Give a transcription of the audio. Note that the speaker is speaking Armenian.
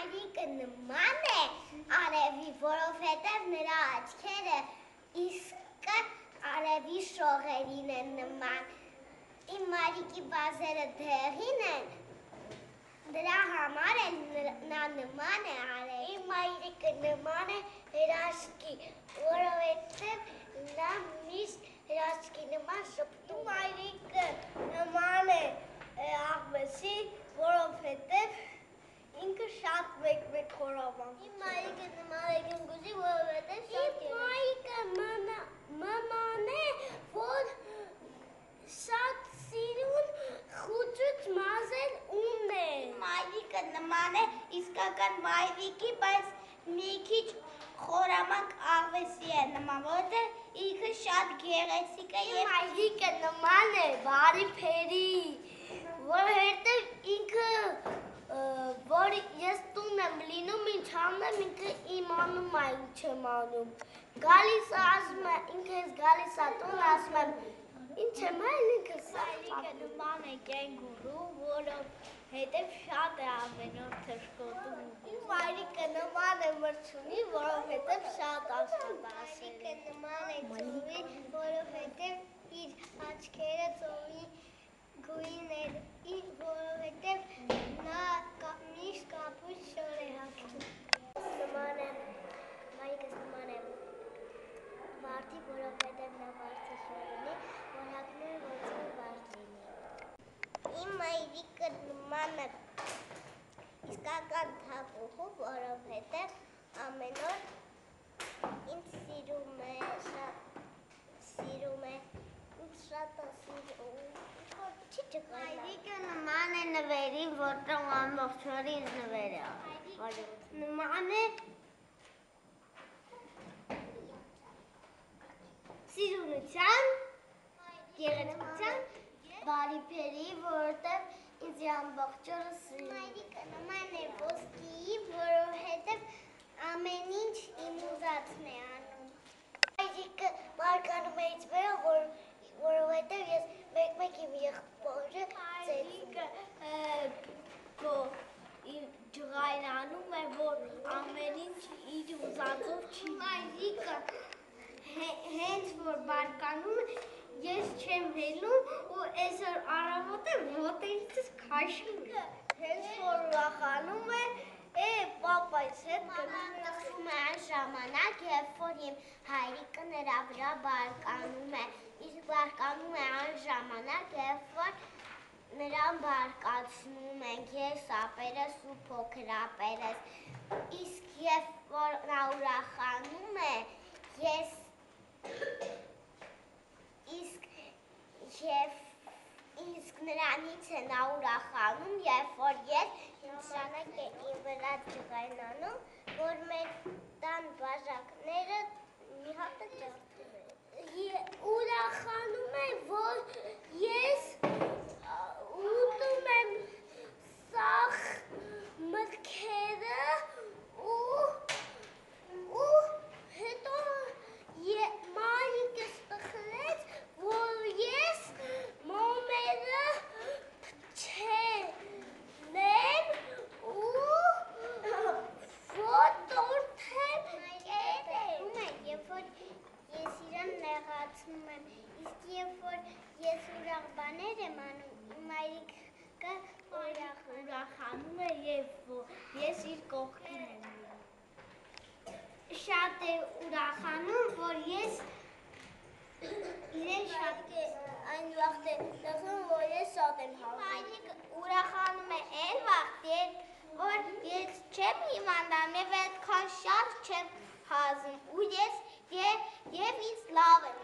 մայրիկը նման է արևի, որովհետև նրա աչքերը իսկ արևի շողերին են նման։ Իմ մայրիկի բազերը դեղին են, դրա համար էլ նա նման է արևի։ Իմ մայրիկը նման է հրաշքի, որովհետև նա միշտ հրաշքի նման շպտում։ Իմ մայրիկը նման է աղվեսի, որովհետև ինքը շատ մեկ խորավան։ Իմ մայրիկը նման է գնգուզի, որովհետև շատ Իմ մայրիկը նման է, որ շատ սիրուն խուճուճ մազել ունե։ Իմ մայրիկը նման է իսկական մայրիկի, բայց մի քիչ խորամանկ աղվեսի է նման, որովհետև ինքը շատ գեղեցիկ է։ Իմ մայրիկը նման է բարի փերի, որովհետև ինքը որ ես տուն եմ լինում, ինչ անեմ, ինքը իմանում է, ինչ եմ անում։ Գալիս է, ասում է, ինքը ես գալիս է տուն, ասում եմ, ինչ եմ այլ ինքը սաղ նման է կենգուրու, որովհետև շատ է ամենօր թշկոտում։ Իմ մայրիկը նման է մրջունի, որովհետև շատ աստվածասեր է։ Մայրիկը նման է ծովի, որովհետև իր աչքերը ծովի գույն էր, որովհետև նա միշտ կապույտ շոր է հագնում։ Նման է, մայրիկս նման է վարդի, որովհետև նա վարդի շոր ունի, որ հագնում է ոնց վարդ լինի։ Իմ մայրիկը նման է իսկական թագուհու, որովհետև ամեն օր ինձ սիրում է, ինձ շատ է սիրում, չի ճկայլա։ Մայրիկը նման է նվերին, որտեղ ամբողջ օրը ինձ նվեր է։ Նման է սիրունության, գեղեցկության, բարի փերի, որովհետև ինձ ամբողջ օրը սիրում է։ Մայրիկը նման է ոսկիի, որովհետև ամեն ինչ իմ ուզածն է անում։ Մայրիկը բարկանում է ինձ վրա, որովհետև ես մեկ իմ եղբորը ծերիկը ջղայնանում է, որ ամեն ինչ իր ուզածով չի։ Մայրիկը հենց որ բարկանում է, ես չեմ հելում ու այսօր առավոտը ոտերիցս քաշում է։ Հենց որ ուրախանում է, պապայից հետ գնում է այն ժամանակ, երբ որ իմ հայրիկը նրա վրա բարկանում է, իսկ բարկանում է այն ժամանակ, երբ որ նրան բարկացնում ենք, ես ապերս ու փոքր ապերս, իսկ երբ որ նա ուրախանում է, իսկ նրանից է նա ուրախանում, երբ որ ես նշանակ է իմ վրա ջղայնանում, որ մեր տան բաժակները մի հատը ջարդում են։ Ուրախանում է, որ ես ուտում եմ սաղ մտքերը ու հետո մայրիկս տխրեց, որ ես մոմերը փչեմ ու ոտորթեմ կերեմ։ Երբ որ ես իրան նեղացնում եմ, իսկ երբ որ ես ուրախ բաներ եմ անում, մայրիկը ուրախանում է և ես իր կողքին եմ լինում։ Շատ է ուրախանում, որ ես իրեն շատ այն վաղտ է լխում, որ ես շատ եմ հազում։ Մայրիկը ուրախանում է այն վաղտ, որ ես չեմ հիվանդանում և այդքան շատ չեմ հազում ու ես և ինձ լավ եմ։